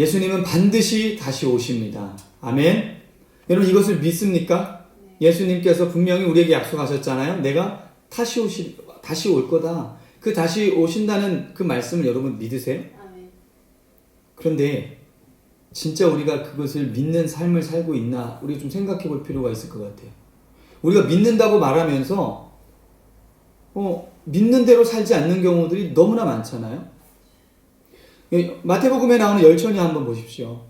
예수님은 반드시 다시 오십니다. 아멘. 여러분 이것을 믿습니까? 예수님께서 분명히 우리에게 약속하셨잖아요. 내가 다시 올 거다. 그 다시 오신다는 그 말씀을 여러분 믿으세요? 그런데 진짜 우리가 그것을 믿는 삶을 살고 있나 우리가 좀 생각해 볼 필요가 있을 것 같아요. 우리가 믿는다고 말하면서 믿는 대로 살지 않는 경우들이 너무나 많잖아요. 마태복음에 나오는 열처녀 한번 보십시오.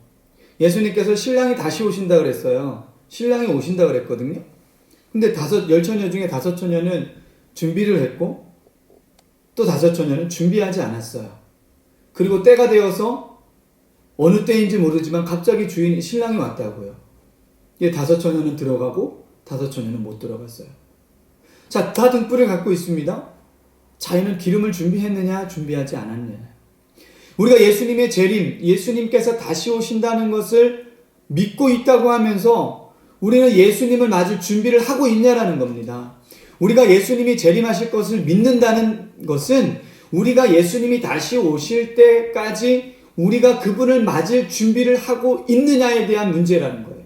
예수님께서 신랑이 다시 오신다 그랬어요. 신랑이 오신다 그랬거든요. 근데 열처녀 중에 5처녀는 준비를 했고 또 5처녀는 준비하지 않았어요. 그리고 때가 되어서 어느 때인지 모르지만 갑자기 신랑이 왔다고요. 5처녀는 들어가고 5처녀는 못 들어갔어요. 자, 다 등불을 갖고 있습니다. 자기는 기름을 준비했느냐 준비하지 않았느냐. 우리가 예수님의 재림, 예수님께서 다시 오신다는 것을 믿고 있다고 하면서 우리는 예수님을 맞을 준비를 하고 있냐라는 겁니다. 우리가 예수님이 재림하실 것을 믿는다는 것은 우리가 예수님이 다시 오실 때까지 우리가 그분을 맞을 준비를 하고 있느냐에 대한 문제라는 거예요.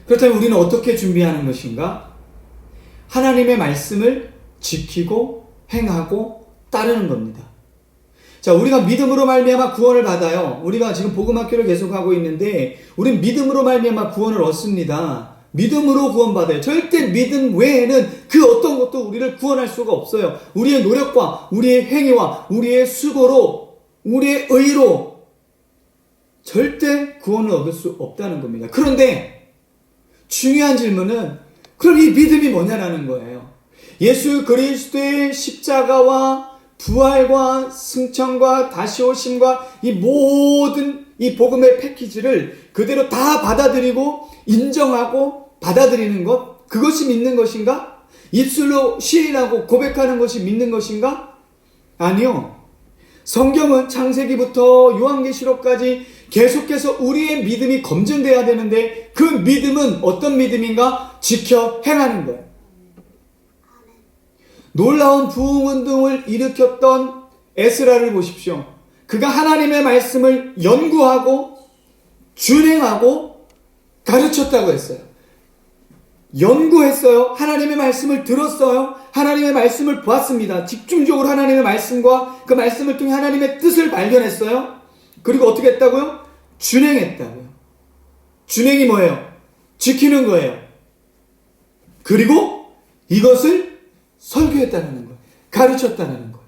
그렇다면 우리는 어떻게 준비하는 것인가? 하나님의 말씀을 지키고 행하고 따르는 겁니다. 자, 우리가 믿음으로 말미암아 구원을 받아요. 우리가 지금 복음학교를 계속하고 있는데 우리는 믿음으로 말미암아 구원을 얻습니다. 믿음으로 구원받아요. 절대 믿음 외에는 그 어떤 것도 우리를 구원할 수가 없어요. 우리의 노력과 우리의 행위와 우리의 수고로 우리의 의로 절대 구원을 얻을 수 없다는 겁니다. 그런데 중요한 질문은 그럼 이 믿음이 뭐냐라는 거예요. 예수 그리스도의 십자가와 부활과 승천과 다시 오심과 이 모든 이 복음의 패키지를 그대로 다 받아들이고 인정하고 받아들이는 것, 그것이 믿는 것인가? 입술로 시인하고 고백하는 것이 믿는 것인가? 아니요. 성경은 창세기부터 요한계시록까지 계속해서 우리의 믿음이 검증돼야 되는데 그 믿음은 어떤 믿음인가? 지켜 행하는 거예요. 놀라운 부흥운동을 일으켰던 에스라를 보십시오. 그가 하나님의 말씀을 연구하고 준행하고 가르쳤다고 했어요. 연구했어요. 하나님의 말씀을 들었어요. 하나님의 말씀을 보았습니다. 집중적으로 하나님의 말씀과 그 말씀을 통해 하나님의 뜻을 발견했어요. 그리고 어떻게 했다고요? 준행했다고요. 준행이 뭐예요? 지키는 거예요. 그리고 이것을 설교했다는 거예요. 가르쳤다는 거예요.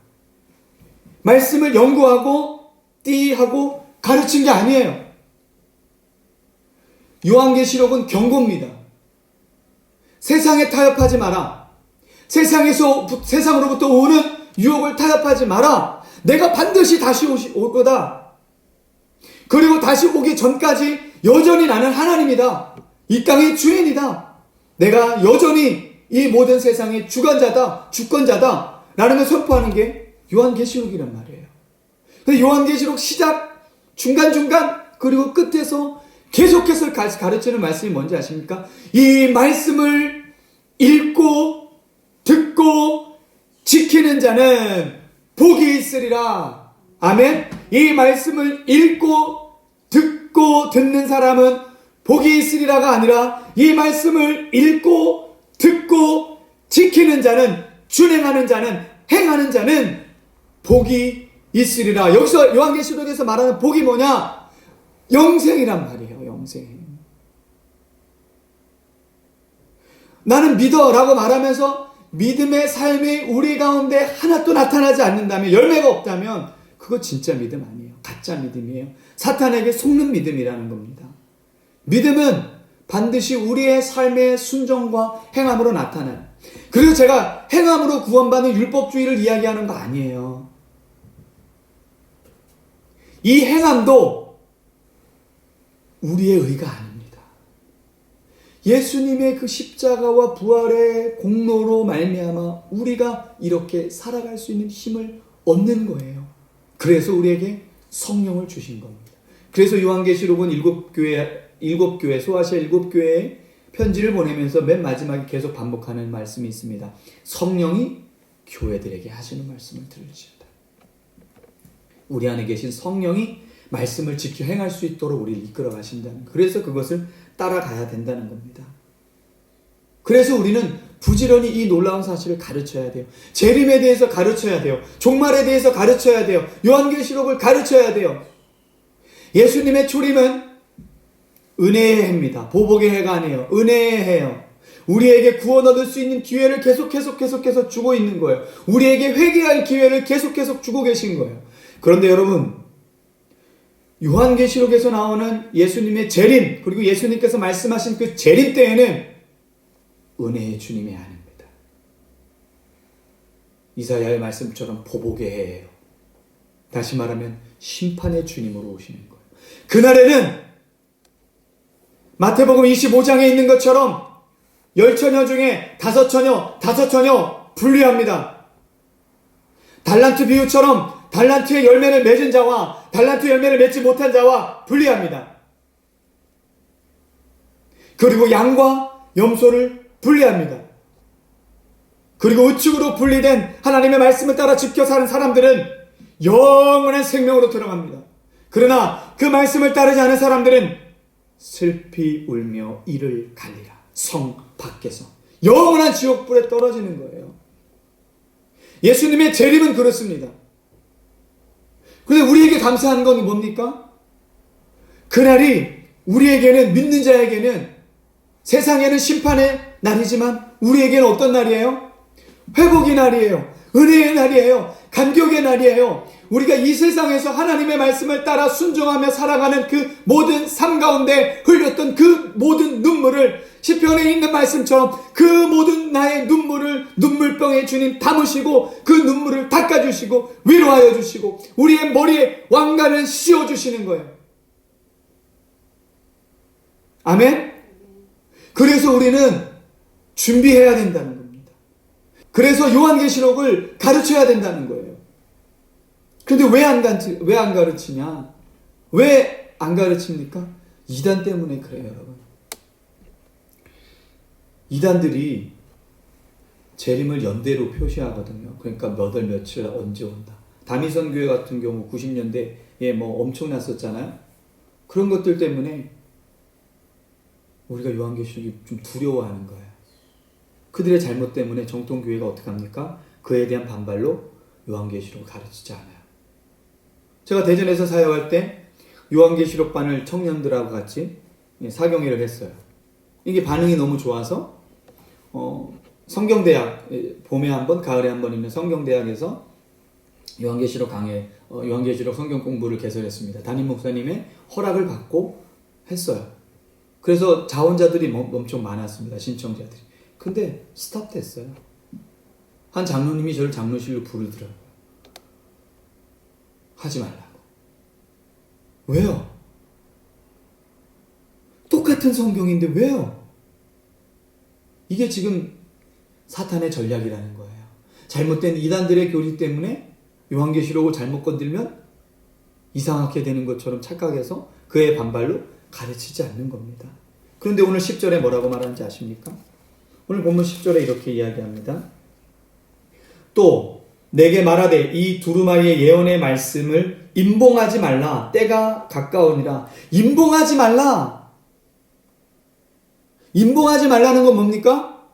말씀을 연구하고 띠하고 가르친 게 아니에요. 요한계시록은 경고입니다. 세상에 타협하지 마라. 세상으로부터 오는 유혹을 타협하지 마라. 내가 반드시 다시 올 거다. 그리고 다시 오기 전까지 여전히 나는 하나님이다. 이 땅의 주인이다. 내가 여전히 이 모든 세상의 주관자다, 주권자다 라는 걸 선포하는 게 요한계시록이란 말이에요. 그래서 요한계시록 시작, 중간중간 그리고 끝에서 계속해서 가르치는 말씀이 뭔지 아십니까? 이 말씀을 읽고 듣고 지키는 자는 복이 있으리라. 아멘. 이 말씀을 읽고 듣고 듣는 사람은 복이 있으리라가 아니라 이 말씀을 읽고 듣고 지키는 자는, 준행하는 자는, 행하는 자는 복이 있으리라. 여기서 요한계시록에서 말하는 복이 뭐냐? 영생이란 말이에요. 영생. 나는 믿어 라고 말하면서 믿음의 삶이 우리 가운데 하나도 나타나지 않는다면, 열매가 없다면 그거 진짜 믿음 아니에요. 가짜 믿음이에요. 사탄에게 속는 믿음이라는 겁니다. 믿음은 반드시 우리의 삶의 순종과 행함으로 나타나요. 그리고 제가 행함으로 구원받는 율법주의를 이야기하는 거 아니에요. 이 행함도 우리의 의가 아닙니다. 예수님의 그 십자가와 부활의 공로로 말미암아 우리가 이렇게 살아갈 수 있는 힘을 얻는 거예요. 그래서 우리에게 성령을 주신 겁니다. 그래서 요한계시록은 일곱 교회, 소아시아 7교회에 편지를 보내면서 맨 마지막에 계속 반복하는 말씀이 있습니다. 성령이 교회들에게 하시는 말씀을 들으시다. 우리 안에 계신 성령이 말씀을 지켜 행할 수 있도록 우리를 이끌어 가신다는 거예요. 그래서 그것을 따라가야 된다는 겁니다. 그래서 우리는 부지런히 이 놀라운 사실을 가르쳐야 돼요. 재림에 대해서 가르쳐야 돼요. 종말에 대해서 가르쳐야 돼요. 요한계시록을 가르쳐야 돼요. 예수님의 초림은 은혜의 해입니다. 보복의 해가 아니에요. 은혜의 해요. 우리에게 구원 얻을 수 있는 기회를 계속해서 주고 있는 거예요. 우리에게 회개할 기회를 계속 주고 계신 거예요. 그런데 여러분, 요한계시록에서 나오는 예수님의 재림, 그리고 예수님께서 말씀하신 그 재림 때에는 은혜의 주님이 아닙니다. 이사야의 말씀처럼 보복의 해예요. 다시 말하면 심판의 주님으로 오시는 거예요. 그날에는 마태복음 25장에 있는 것처럼 10처녀 중에 5처녀 분리합니다. 달란트 비유처럼 달란트의 열매를 맺은 자와 달란트 열매를 맺지 못한 자와 분리합니다. 그리고 양과 염소를 분리합니다. 그리고 우측으로 분리된 하나님의 말씀을 따라 지켜 사는 사람들은 영원한 생명으로 들어갑니다. 그러나 그 말씀을 따르지 않은 사람들은 슬피 울며 이를 갈리라. 성 밖에서 영원한 지옥불에 떨어지는 거예요. 예수님의 재림은 그렇습니다. 그런데 우리에게 감사한 건 뭡니까? 그날이 우리에게는, 믿는 자에게는 세상에는 심판의 날이지만 우리에게는 어떤 날이에요? 회복의 날이에요. 은혜의 날이에요. 감격의 날이에요. 우리가 이 세상에서 하나님의 말씀을 따라 순종하며 살아가는 그 모든 삶 가운데 흘렸던 그 모든 눈물을, 시편에 있는 말씀처럼 그 모든 나의 눈물을 눈물병에 주님 담으시고 그 눈물을 닦아주시고 위로하여 주시고 우리의 머리에 왕관을 씌워주시는 거예요. 아멘? 그래서 우리는 준비해야 된다는 겁니다. 그래서 요한계시록을 가르쳐야 된다는 거예요. 그런데 왜 안 가르치냐? 왜 안 가르칩니까? 이단 때문에 그래요, 여러분. 이단들이 재림을 연대로 표시하거든요. 그러니까 몇 월 며칠 언제 온다. 다미선 교회 같은 경우 90년대에 뭐 엄청났었잖아요. 그런 것들 때문에 우리가 요한계시록이 좀 두려워하는 거예요. 그들의 잘못 때문에 정통교회가 어떻게 합니까? 그에 대한 반발로 요한계시록을 가르치지 않아요. 제가 대전에서 사역할 때 요한계시록반을 청년들하고 같이 사경회를 했어요. 이게 반응이 너무 좋아서 성경대학, 봄에 한 번, 가을에 한 번 있는 성경대학에서 요한계시록 강해, 요한계시록 성경 공부를 개설했습니다. 담임 목사님의 허락을 받고 했어요. 그래서 자원자들이 엄청 많았습니다. 신청자들이. 근데 스탑됐어요. 한 장로님이 저를 장로실로 부르더라고요. 하지 말라고. 왜요? 똑같은 성경인데 왜요? 이게 지금 사탄의 전략이라는 거예요. 잘못된 이단들의 교리 때문에 요한계시록을 잘못 건들면 이상하게 되는 것처럼 착각해서 그의 반발로 가르치지 않는 겁니다. 그런데 오늘 10절에 뭐라고 말하는지 아십니까? 오늘 본문 10절에 이렇게 이야기합니다. 또 내게 말하되 이 두루마리의 예언의 말씀을 임봉하지 말라. 때가 가까우니라. 임봉하지 말라. 임봉하지 말라는 건 뭡니까?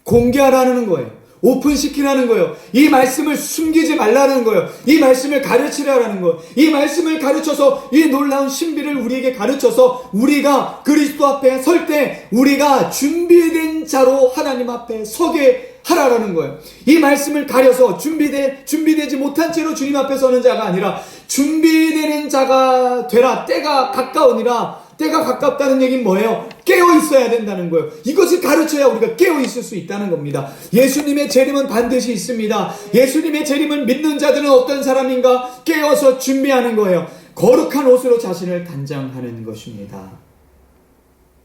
공개하라는 거예요. 오픈시키라는 거예요. 이 말씀을 숨기지 말라는 거예요. 이 말씀을 가르치라는 거예요. 이 말씀을 가르쳐서 이 놀라운 신비를 우리에게 가르쳐서 우리가 그리스도 앞에 설 때 우리가 준비된 자로 하나님 앞에 서게 하라라는 거예요. 이 말씀을 가려서 준비되지 못한 채로 주님 앞에 서는 자가 아니라 준비되는 자가 되라. 때가 가까우니라. 때가 가깝다는 얘기는 뭐예요? 깨어 있어야 된다는 거예요. 이것을 가르쳐야 우리가 깨어 있을 수 있다는 겁니다. 예수님의 재림은 반드시 있습니다. 예수님의 재림을 믿는 자들은 어떤 사람인가? 깨어서 준비하는 거예요. 거룩한 옷으로 자신을 단장하는 것입니다.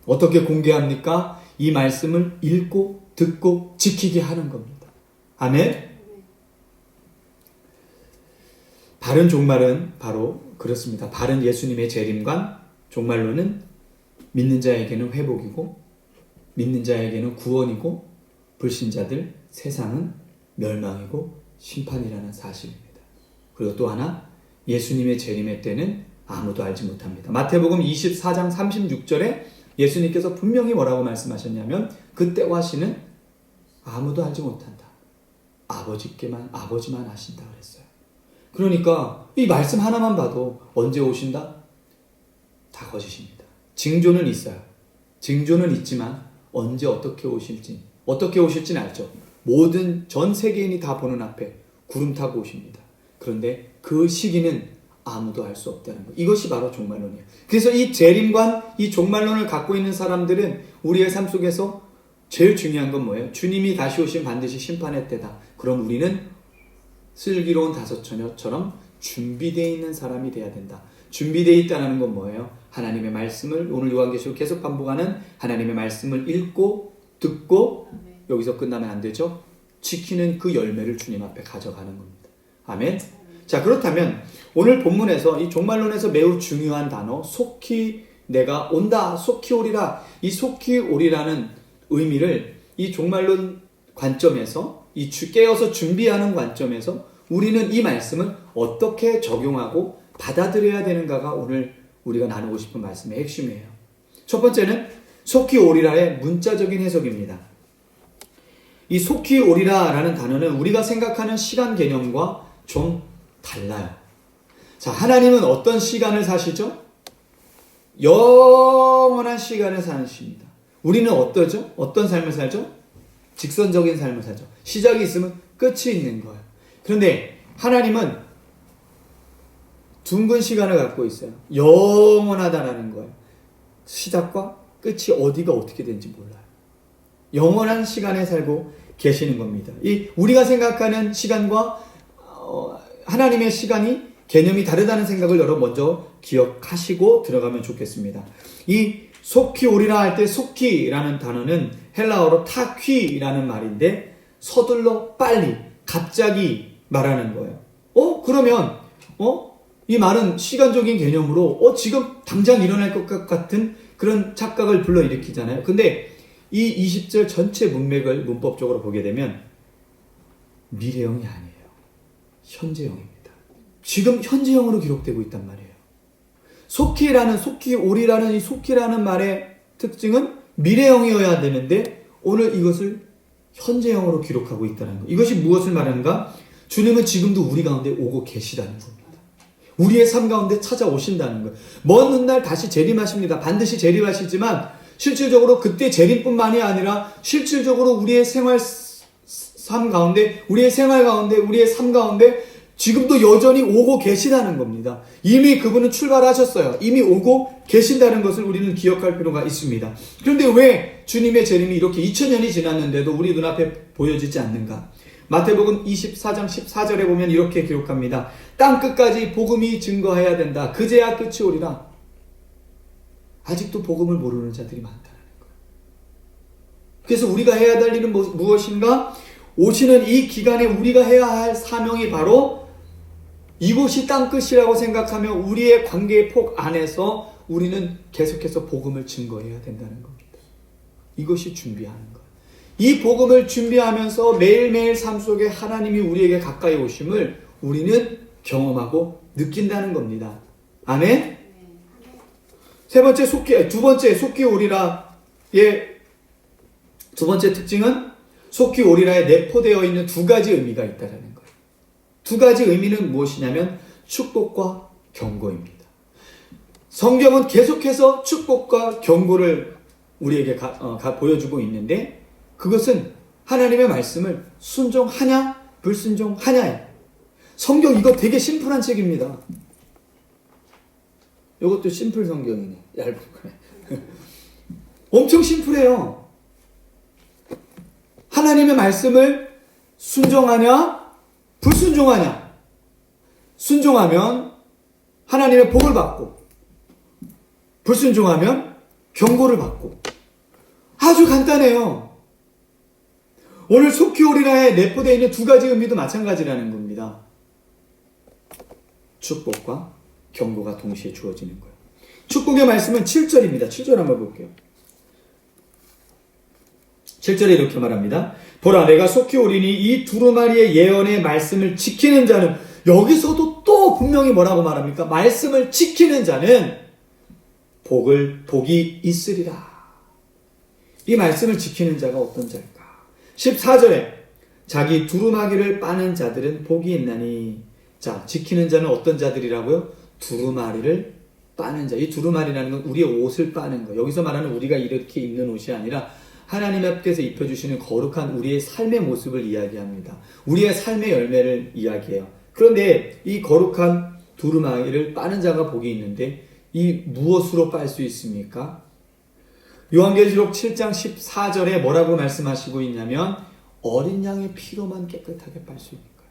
어떻게 공개합니까? 이 말씀을 읽고 듣고 지키게 하는 겁니다. 아멘? 바른 종말은 바로 그렇습니다. 바른 예수님의 재림관, 종말로는 믿는 자에게는 회복이고 믿는 자에게는 구원이고 불신자들 세상은 멸망이고 심판이라는 사실입니다. 그리고 또 하나, 예수님의 재림의 때는 아무도 알지 못합니다. 마태복음 24장 36절에 예수님께서 분명히 뭐라고 말씀하셨냐면 그 때와 시는 아무도 알지 못한다. 아버지만 아신다 그랬어요. 그러니까 이 말씀 하나만 봐도 언제 오신다? 다 거짓입니다. 징조는 있어요. 징조는 있지만 언제 어떻게 오실지는 알죠. 모든 전 세계인이 다 보는 앞에 구름 타고 오십니다. 그런데 그 시기는 아무도 알 수 없다는 것. 이것이 바로 종말론이에요. 그래서 이 재림관, 이 종말론을 갖고 있는 사람들은 우리의 삶 속에서 제일 중요한 건 뭐예요? 주님이 다시 오신 반드시 심판의 때다. 그럼 우리는 슬기로운 다섯처녀처럼 준비되어 있는 사람이 돼야 된다. 준비되어 있다는 건 뭐예요? 하나님의 말씀을, 오늘 요한계시록 계속 반복하는 하나님의 말씀을 읽고 듣고 여기서 끝나면 안 되죠. 지키는 그 열매를 주님 앞에 가져가는 겁니다. 아멘. 자, 그렇다면 오늘 본문에서 이 종말론에서 매우 중요한 단어 속히 내가 온다, 속히 오리라. 이 속히 오리라는 의미를 이 종말론 관점에서, 이 깨어서 준비하는 관점에서 우리는 이 말씀을 어떻게 적용하고 받아들여야 되는가가 오늘 우리가 나누고 싶은 말씀의 핵심이에요. 첫 번째는 속히 오리라의 문자적인 해석입니다. 이 속히 오리라라는 단어는 우리가 생각하는 시간 개념과 좀 달라요. 자, 하나님은 어떤 시간을 사시죠? 영원한 시간을 사십니다. 우리는 어떠죠? 어떤 삶을 살죠? 직선적인 삶을 살죠. 시작이 있으면 끝이 있는 거예요. 그런데 하나님은 둥근 시간을 갖고 있어요. 영원하다라는 거예요. 시작과 끝이 어디가 어떻게 되는지 몰라요. 영원한 시간에 살고 계시는 겁니다. 이 우리가 생각하는 시간과 하나님의 시간이 개념이 다르다는 생각을 여러분 먼저 기억하시고 들어가면 좋겠습니다. 이 속히 오리라 할 때 속히라는 단어는 헬라어로 타퀴라는 말인데 서둘러 빨리 갑자기 말하는 거예요. 그러면 이 말은 시간적인 개념으로 지금 당장 일어날 것 같은 그런 착각을 불러일으키잖아요. 근데 이 20절 전체 문맥을 문법적으로 보게 되면 미래형이 아니에요. 현재형입니다. 지금 현재형으로 기록되고 있단 말이에요. 속히 오리라는 이 속히라는 말의 특징은 미래형이어야 되는데 오늘 이것을 현재형으로 기록하고 있다는 것. 이것이 무엇을 말하는가? 주님은 지금도 우리 가운데 오고 계시다는 겁니다. 우리의 삶 가운데 찾아오신다는 거예요. 먼 훗날 다시 재림하십니다. 반드시 재림하시지만 실질적으로 그때 재림뿐만이 아니라 실질적으로 우리의 생활 가운데 우리의 삶 가운데 지금도 여전히 오고 계시다는 겁니다. 이미 그분은 출발하셨어요. 이미 오고 계신다는 것을 우리는 기억할 필요가 있습니다. 그런데 왜 주님의 재림이 이렇게 2000년이 지났는데도 우리 눈앞에 보여지지 않는가? 마태복음 24장 14절에 보면 이렇게 기록합니다. 땅 끝까지 복음이 증거해야 된다. 그제야 끝이 오리라. 아직도 복음을 모르는 자들이 많다는 거예요. 그래서 우리가 해야 될 일은 무엇인가? 오시는 이 기간에 우리가 해야 할 사명이 바로 이곳이 땅끝이라고 생각하며 우리의 관계의 폭 안에서 우리는 계속해서 복음을 증거해야 된다는 겁니다. 이것이 준비하는 거예요. 이 복음을 준비하면서 매일매일 삶 속에 하나님이 우리에게 가까이 오심을 우리는 경험하고 느낀다는 겁니다. 아멘? 두 번째 속히 오리라의 두 번째 특징은 속히 오리라에 내포되어 있는 두 가지 의미가 있다는 거예요. 두 가지 의미는 무엇이냐면 축복과 경고입니다. 성경은 계속해서 축복과 경고를 우리에게 보여주고 있는데 그것은 하나님의 말씀을 순종하냐 불순종하냐예요. 성경 이거 되게 심플한 책입니다. 이것도 심플 성경이네. 얇은 거네. 엄청 심플해요. 하나님의 말씀을 순종하냐 불순종하냐. 순종하면 하나님의 복을 받고 불순종하면 경고를 받고. 아주 간단해요. 오늘 속히 오리라에 내포되어 있는 두 가지 의미도 마찬가지라는 겁니다. 축복과 경고가 동시에 주어지는 거예요. 축복의 말씀은 7절입니다. 7절 한번 볼게요. 7절에 이렇게 말합니다. 보라, 내가 속히 오리니 이 두루마리의 예언의 말씀을 지키는 자는, 여기서도 또 분명히 뭐라고 말합니까? 말씀을 지키는 자는 복이 있으리라. 이 말씀을 지키는 자가 어떤 자일까? 14절에 자기 두루마기를 빠는 자들은 복이 있나니. 자, 지키는 자는 어떤 자들이라고요? 두루마리를 빠는 자. 이 두루마리라는 건 우리의 옷을 빠는 거. 여기서 말하는 우리가 이렇게 입는 옷이 아니라 하나님께서 입혀주시는 거룩한 우리의 삶의 모습을 이야기합니다. 우리의 삶의 열매를 이야기해요. 그런데 이 거룩한 두루마기를 빠는 자가 복이 있는데 이 무엇으로 빨 수 있습니까? 요한계시록 7장 14절에 뭐라고 말씀하시고 있냐면 어린 양의 피로만 깨끗하게 빨 수 있는 거예요.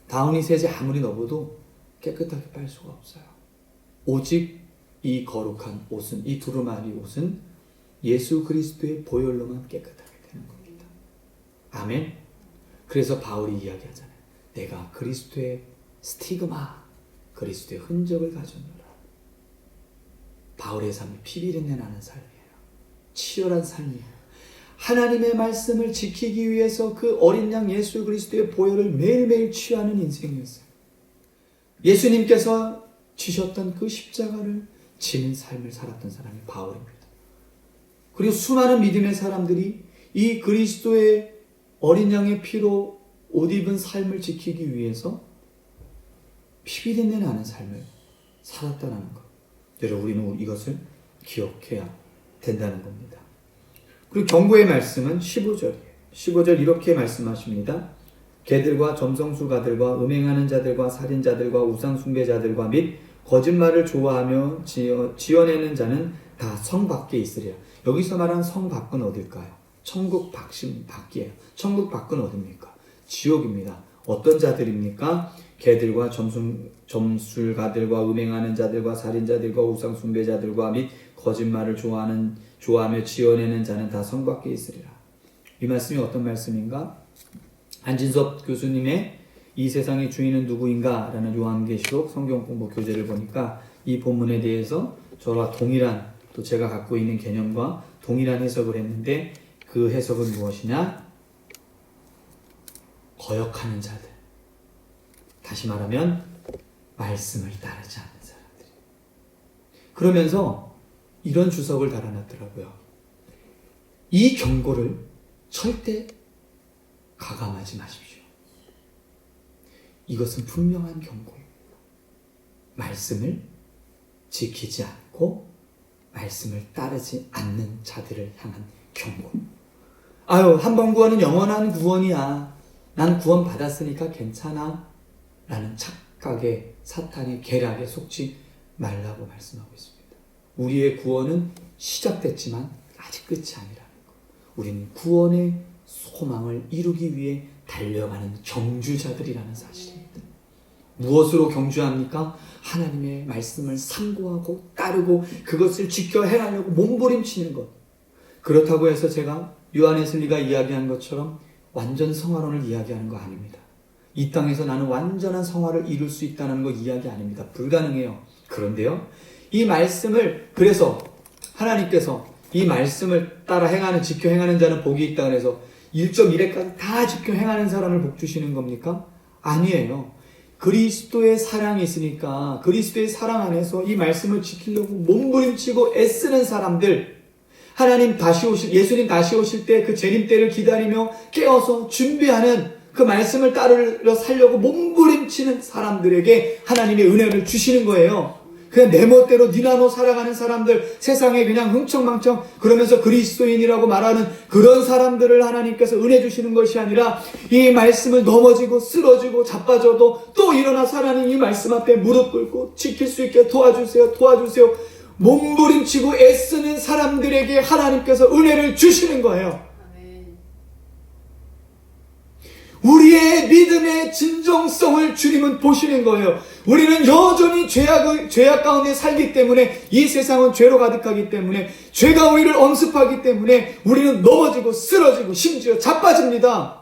다운이 세제 아무리 넣어도 깨끗하게 빨 수가 없어요. 오직 이 거룩한 옷은, 이 두루마리 옷은 예수 그리스도의 보혈로만 깨끗하게 되는 겁니다. 아멘. 그래서 바울이 이야기하잖아요. 내가 그리스도의 스티그마, 그리스도의 흔적을 가졌노라. 바울의 삶이 피비린내 나는 삶이에요. 치열한 삶이에요. 하나님의 말씀을 지키기 위해서 그 어린 양 예수 그리스도의 보혈을 매일매일 취하는 인생이었어요. 예수님께서 지셨던 그 십자가를 지는 삶을 살았던 사람이 바울입니다. 그리고 수많은 믿음의 사람들이 이 그리스도의 어린 양의 피로 옷 입은 삶을 지키기 위해서 피비린내 나는 삶을 살았다는 것. 여러분, 우리는 이것을 기억해야 된다는 겁니다. 그리고 경고의 말씀은 15절이에요. 15절 이렇게 말씀하십니다. 개들과 점성술가들과 음행하는 자들과 살인자들과 우상숭배자들과 및 거짓말을 좋아하며 지어내는 자는 다 성 밖에 있으리라. 여기서 말하는 성 밖은 어딜까요? 천국 밖이에요. 천국 밖은 어딥니까? 지옥입니다. 어떤 자들입니까? 개들과 점술가들과 음행하는 자들과 살인자들과 우상숭배자들과 및 거짓말을 좋아하며 지어내는 자는 다 성 밖에 있으리라. 이 말씀이 어떤 말씀인가? 한진섭 교수님의 이 세상의 주인은 누구인가? 라는 요한계시록 성경 공부 교재를 보니까 이 본문에 대해서 저와 동일한, 또 제가 갖고 있는 개념과 동일한 해석을 했는데 그 해석은 무엇이냐? 거역하는 자들. 다시 말하면 말씀을 따르지 않는 사람들. 그러면서 이런 주석을 달아놨더라고요. 이 경고를 절대 가감하지 마십시오. 이것은 분명한 경고입니다. 말씀을 지키지 않고 말씀을 따르지 않는 자들을 향한 경고. 아유, 한 번 구원은 영원한 구원이야. 난 구원 받았으니까 괜찮아. 라는 착각에, 사탄의 계략에 속지 말라고 말씀하고 있습니다. 우리의 구원은 시작됐지만 아직 끝이 아니라는 것. 우리는 구원의 소망을 이루기 위해 달려가는 경주자들이라는 사실입니다. 무엇으로 경주합니까? 하나님의 말씀을 상고하고 따르고 그것을 지켜 행하려고 몸부림치는 것. 그렇다고 해서 제가 요한웨슬리가 이야기한 것처럼 완전 성화론을 이야기하는 거 아닙니다. 이 땅에서 나는 완전한 성화를 이룰 수 있다는 거 이야기 아닙니다. 불가능해요. 그런데요, 이 말씀을, 그래서 하나님께서 이 말씀을 따라 행하는, 지켜 행하는 자는 복이 있다 그래서 1.1회까지 다 지켜 행하는 사람을 복 주시는 겁니까? 아니에요. 그리스도의 사랑이 있으니까 그리스도의 사랑 안에서 이 말씀을 지키려고 몸부림치고 애쓰는 사람들, 예수님 다시 오실 때 그 재림 때를 기다리며 깨어서 준비하는 그 말씀을 따르려 살려고 몸부림치는 사람들에게 하나님의 은혜를 주시는 거예요. 그냥 내 멋대로 니나노 살아가는 사람들, 세상에 그냥 흥청망청 그러면서 그리스도인이라고 말하는 그런 사람들을 하나님께서 은혜 주시는 것이 아니라 이 말씀을 넘어지고 쓰러지고 자빠져도 또 일어나 살아가는 이 말씀 앞에 무릎 꿇고 지킬 수 있게 도와주세요. 몸부림치고 애쓰는 사람들에게 하나님께서 은혜를 주시는 거예요. 우리의 믿음의 진정성을 주님은 보시는 거예요. 우리는 여전히 죄악 가운데 살기 때문에, 이 세상은 죄로 가득하기 때문에, 죄가 우리를 엄습하기 때문에 우리는 넘어지고 쓰러지고 심지어 자빠집니다.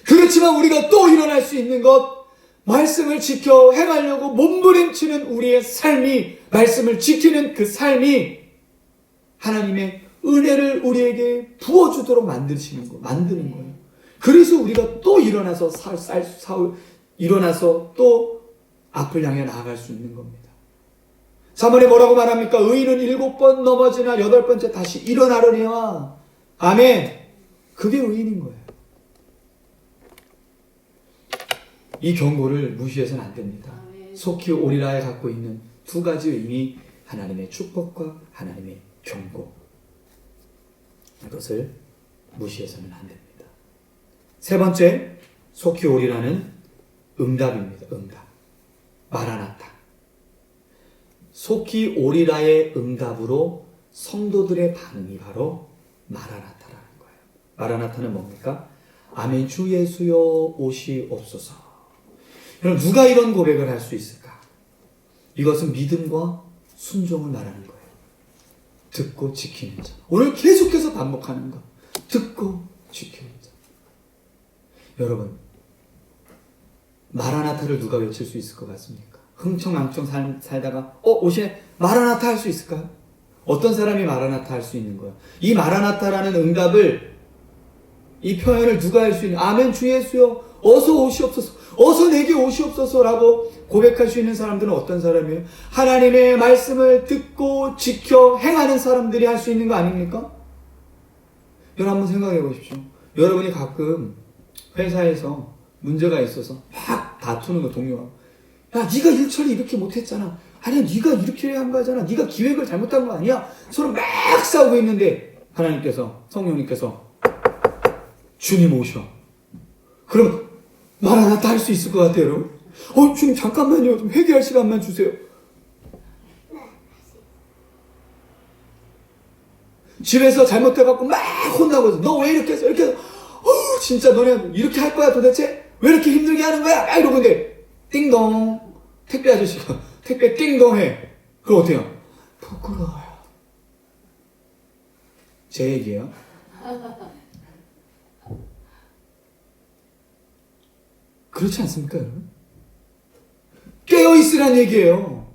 그렇지만 우리가 또 일어날 수 있는 것, 말씀을 지켜 행하려고 몸부림치는 우리의 삶이, 말씀을 지키는 그 삶이 하나님의 은혜를 우리에게 부어주도록 만드는 거예요. 그래서 우리가 또 일어나서 일어나서 또 앞을 향해 나아갈 수 있는 겁니다. 사문에 뭐라고 말합니까? 의인은 7번 넘어지나 8번째 다시 일어나려니와. 아멘. 그게 의인인 거예요. 이 경고를 무시해서는 안 됩니다. 속히 오리라에 갖고 있는 두 가지 의미, 하나님의 축복과 하나님의 경고. 이것을 무시해서는 안 됩니다. 세 번째, 속히 오리라는 응답입니다. 응답. 마라나타. 속히 오리라의 응답으로 성도들의 반응이 바로 마라나타라는 거예요. 마라나타는 뭡니까? 아멘 주 예수여 오시옵소서. 여러분 누가 이런 고백을 할 수 있을까? 이것은 믿음과 순종을 말하는 거예요. 듣고 지키는 자. 오늘 계속해서 반복하는 것. 듣고 지키는 자. 여러분 마라나타를 누가 외칠 수 있을 것 같습니까? 흥청망청 살다가 오시네 마라나타 할 수 있을까요? 어떤 사람이 마라나타 할 수 있는 거예요? 이 마라나타라는 응답을 이 표현을 누가 할 수 있는 아멘 주 예수여 어서 오시옵소서 어서 내게 오시옵소서라고 고백할 수 있는 사람들은 어떤 사람이에요? 하나님의 말씀을 듣고 지켜 행하는 사람들이 할 수 있는 거 아닙니까? 여러분 한번 생각해 보십시오. 여러분이 가끔 회사에서 문제가 있어서 막 다투는 거 동료하고 야 네가 일 처리 이렇게 못했잖아. 아니야 네가 이렇게 한 거잖아. 네가 기획을 잘못한 거 아니야. 서로 막 싸우고 있는데 하나님께서 성령님께서 주님 오셔. 그럼 마라나타 할 수 있을 것 같아요 여러분. 주님 잠깐만요. 좀 회개할 시간만 주세요. 집에서 잘못해갖고 막 혼나고 있어. 너 왜 이렇게 했어? 이렇게 해서 진짜 너네 이렇게 할 거야 도대체? 왜 이렇게 힘들게 하는 거야? 막 이러고 있는데 띵동 택배 아저씨가 택배 띵동 해. 그럼 어때요? 부끄러워요. 제 얘기예요. 그렇지 않습니까 여러분? 깨어있으란 얘기예요.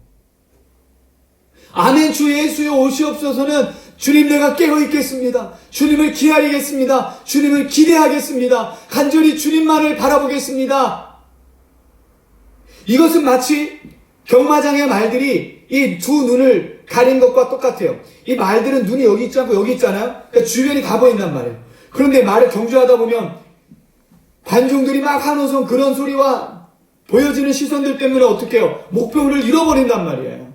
아멘 주 예수여 오시옵소서는 주님 내가 깨어있겠습니다. 주님을 기다리겠습니다. 주님을 기대하겠습니다. 간절히 주님만을 바라보겠습니다. 이것은 마치 경마장의 말들이 이 두 눈을 가린 것과 똑같아요. 이 말들은 눈이 여기 있지 않고 여기 있잖아요. 그러니까 주변이 다 보인단 말이에요. 그런데 말을 경주하다 보면 관중들이 막 한호성 그런 소리와 보여지는 시선들 때문에 어떻게 해요? 목표를 잃어버린단 말이에요.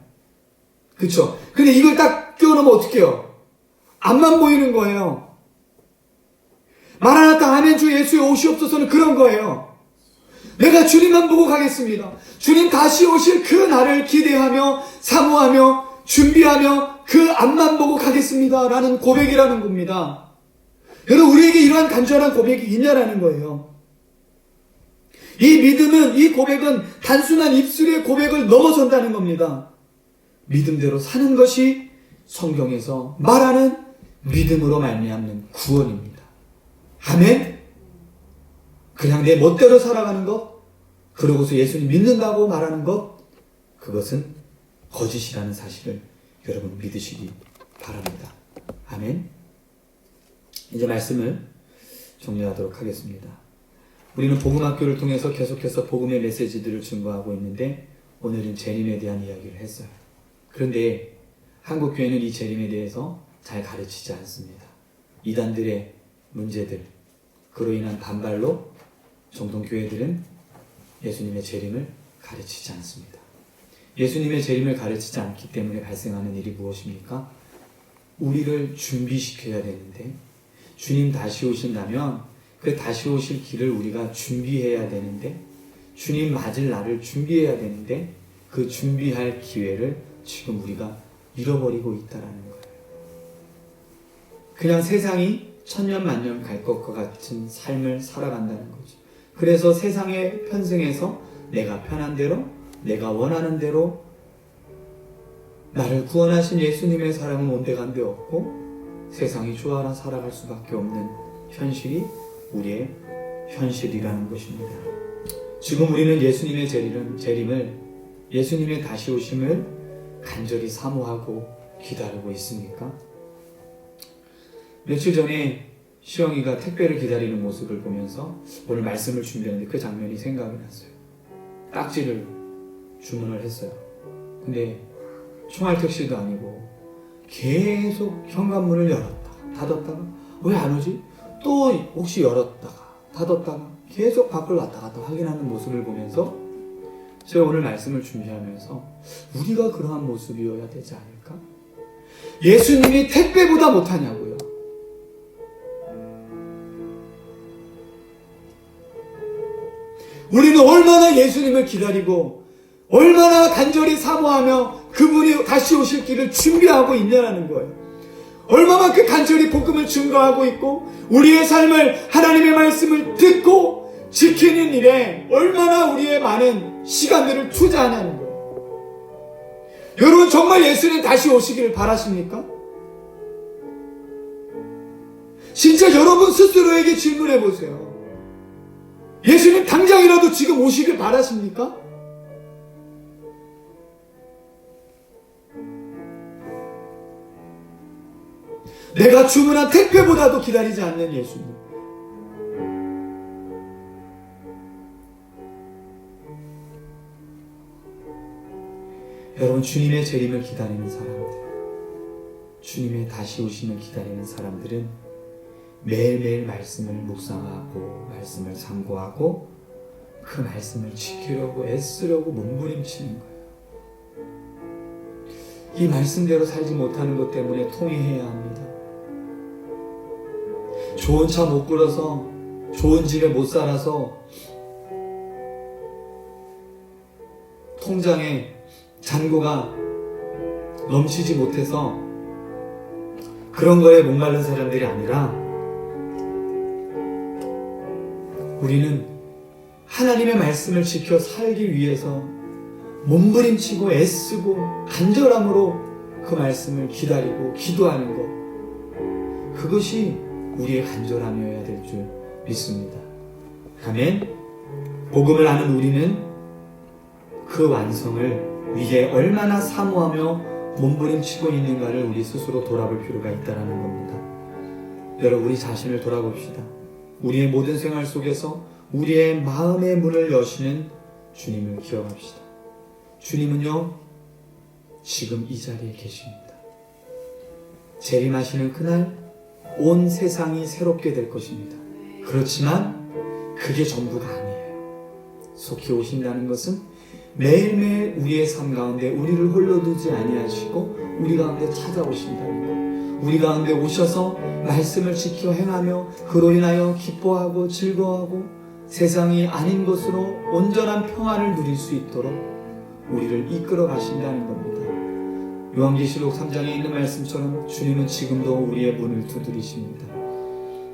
그쵸? 근데 이걸 딱 끼워놓으면 어떻게 해요? 앞만 보이는 거예요. 마라나타 아멘 주 예수의 오시옵소서는 그런 거예요. 내가 주님만 보고 가겠습니다. 주님 다시 오실 그 날을 기대하며 사모하며 준비하며 그 앞만 보고 가겠습니다. 라는 고백이라는 겁니다. 여러분 우리에게 이러한 간절한 고백이 있냐라는 거예요. 이 믿음은 이 고백은 단순한 입술의 고백을 넘어선다는 겁니다. 믿음대로 사는 것이 성경에서 말하는 믿음으로 말미암는 구원입니다. 아멘. 그냥 내 멋대로 살아가는 것, 그러고서 예수님 믿는다고 말하는 것, 그것은 거짓이라는 사실을 여러분 믿으시기 바랍니다. 아멘. 이제 말씀을 정리하도록 하겠습니다. 우리는 복음학교를 통해서 계속해서 복음의 메시지들을 증거하고 있는데 오늘은 재림에 대한 이야기를 했어요. 그런데 한국교회는 이 재림에 대해서 잘 가르치지 않습니다. 이단들의 문제들, 그로 인한 반발로 정동교회들은 예수님의 재림을 가르치지 않습니다. 예수님의 재림을 가르치지 않기 때문에 발생하는 일이 무엇입니까? 우리를 준비시켜야 되는데 주님 다시 오신다면 그 다시 오실 길을 우리가 준비해야 되는데 주님 맞을 날을 준비해야 되는데 그 준비할 기회를 지금 우리가 잃어버리고 있다는 거예요. 그냥 세상이 천년만년 갈 것과 같은 삶을 살아간다는 거죠. 그래서 세상에 편승해서 내가 편한 대로 내가 원하는 대로 나를 구원하신 예수님의 사랑은 온데간데 없고 세상이 좋아라 살아갈 수밖에 없는 현실이 우리의 현실이라는 것입니다. 지금 우리는 예수님의 재림을 예수님의 다시 오심을 간절히 사모하고 기다리고 있습니까? 며칠 전에 시영이가 택배를 기다리는 모습을 보면서 오늘 말씀을 준비하는데 그 장면이 생각이 났어요. 딱지를 주문을 했어요. 근데 총알택시도 아니고 계속 현관문을 열었다가 닫았다가 왜 안 오지? 또 혹시 열었다가 닫았다가 계속 밖을 왔다 갔다 확인하는 모습을 보면서 제가 오늘 말씀을 준비하면서 우리가 그러한 모습이어야 되지 않을까? 예수님이 택배보다 못하냐고요. 우리는 얼마나 예수님을 기다리고 얼마나 간절히 사모하며 그분이 다시 오실 길을 준비하고 있냐라는 거예요. 얼마만큼 간절히 복음을 증거하고 있고 우리의 삶을 하나님의 말씀을 듣고 지키는 일에 얼마나 우리의 많은 시간들을 투자하냐는 거예요. 여러분 정말 예수님 다시 오시기를 바라십니까? 진짜 여러분 스스로에게 질문해 보세요. 예수님 당장이라도 지금 오시길 바라십니까? 내가 주문한 택배보다도 기다리지 않는 예수님. 여러분 주님의 재림을 기다리는 사람들, 주님의 다시 오심을 기다리는 사람들은 매일매일 말씀을 묵상하고 말씀을 상고하고 그 말씀을 지키려고 애쓰려고 몸부림치는 거예요. 이 말씀대로 살지 못하는 것 때문에 통회해야 합니다. 좋은 차 못 끌어서 좋은 집에 못 살아서 통장에 잔고가 넘치지 못해서 그런 거에 목마른 사람들이 아니라 우리는 하나님의 말씀을 지켜 살기 위해서 몸부림치고 애쓰고 간절함으로 그 말씀을 기다리고 기도하는 것, 그것이 우리의 간절함이어야 될 줄 믿습니다. 아멘. 복음을 아는 우리는 그 완성을 위해 얼마나 사모하며 몸부림치고 있는가를 우리 스스로 돌아볼 필요가 있다는 겁니다. 여러분 우리 자신을 돌아봅시다. 우리의 모든 생활 속에서 우리의 마음의 문을 여시는 주님을 기억합시다. 주님은요 지금 이 자리에 계십니다. 재림하시는 그날 온 세상이 새롭게 될 것입니다. 그렇지만 그게 전부가 아니에요. 속히 오신다는 것은 매일매일 우리의 삶 가운데 우리를 홀로 두지 아니하시고 우리 가운데 찾아오신다는 것, 우리 가운데 오셔서 말씀을 지켜 행하며 그로 인하여 기뻐하고 즐거워하고 세상이 아닌 것으로 온전한 평안을 누릴 수 있도록 우리를 이끌어 가신다는 겁니다. 요한계시록 3장에 있는 말씀처럼 주님은 지금도 우리의 문을 두드리십니다.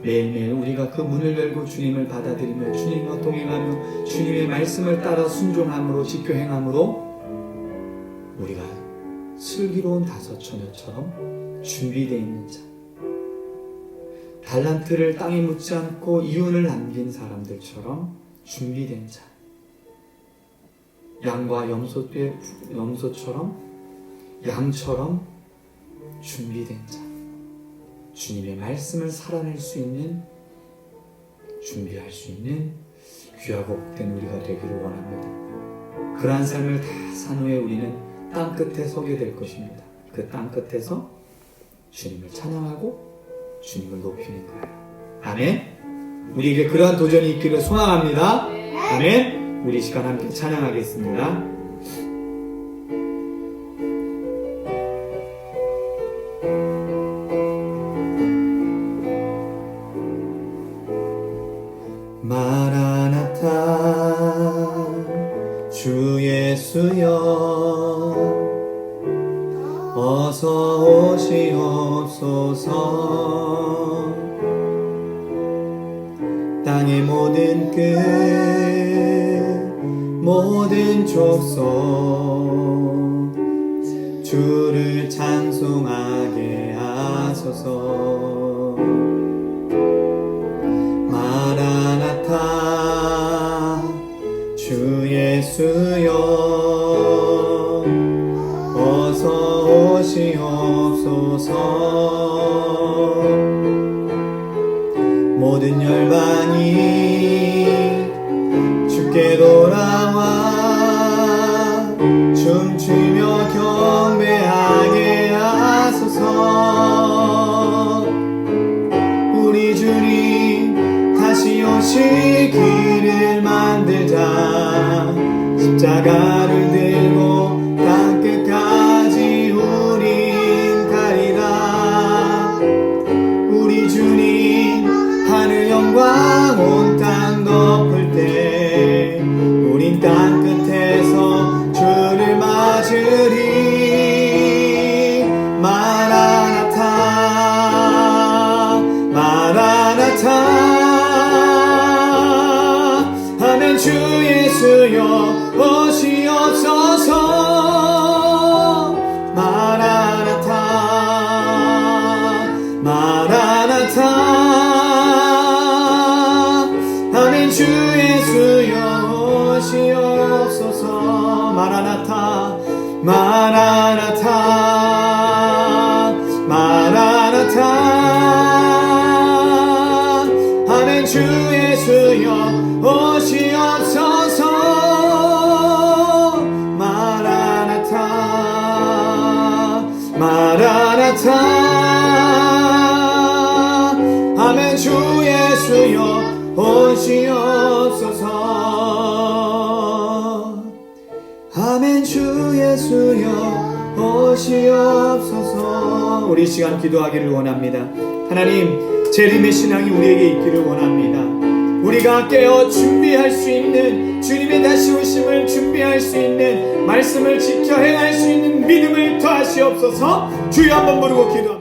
매일매일 우리가 그 문을 열고 주님을 받아들이며 주님과 동행하며 주님의 말씀을 따라 순종함으로 지켜 행함으로 우리가 슬기로운 다섯 처녀처럼 준비되어 있는 자, 달란트를 땅에 묻지 않고 이윤을 남긴 사람들처럼 준비된 자, 양과 염소처럼 양처럼 준비된 자, 주님의 말씀을 살아낼 수 있는, 준비할 수 있는 귀하고 복된 우리가 되기를 원합니다. 그러한 삶을 다 산 후에 우리는 땅 끝에 서게 될 것입니다. 그 땅 끝에서 주님을 찬양하고 주님을 높이는 거예요. 아멘. 우리에게 그러한 도전이 있기를 소망합니다. 아멘. 우리 시간 함께 찬양하겠습니다. 마라나타 주 예수여 어서 오시옵소서. 땅의 모든 끝 모든 족속 주를 찬송하게 하소서. 마라나타 주 예수여 어서 오시옵소서. 모든 열방이 주께 돌아와 다시 길을 만들자. 십자가를 들고 땅끝까지 우린 가리라. 우리 주님 하늘 영광 온 땅 덮을 때 우린 땅끝에서 주를 맞으리. 마라나타 마라나타. 아멘. 주 예수여 오시옵소서. 마라나타 마라나타. 아멘. 주 예수여 오시옵소서. 마라나타 마라나타 마라나타. 아멘. 주 예수여 오시옵소서. 마라나타 마라나타. 아멘. 주 예수여 오시옵소서. 아멘. 주 예수여 오시옵소서. 우리 시간 기도하기를 원합니다. 하나님, 재림의 신앙이 우리에게 있기를 원합니다. 우리가 깨어 준비할 수 있는, 주님의 다시 오심을 준비할 수 있는, 말씀을 지켜 행할 수 있는 믿음을 더하시옵소서. 주여 한번 부르고 기도합니다.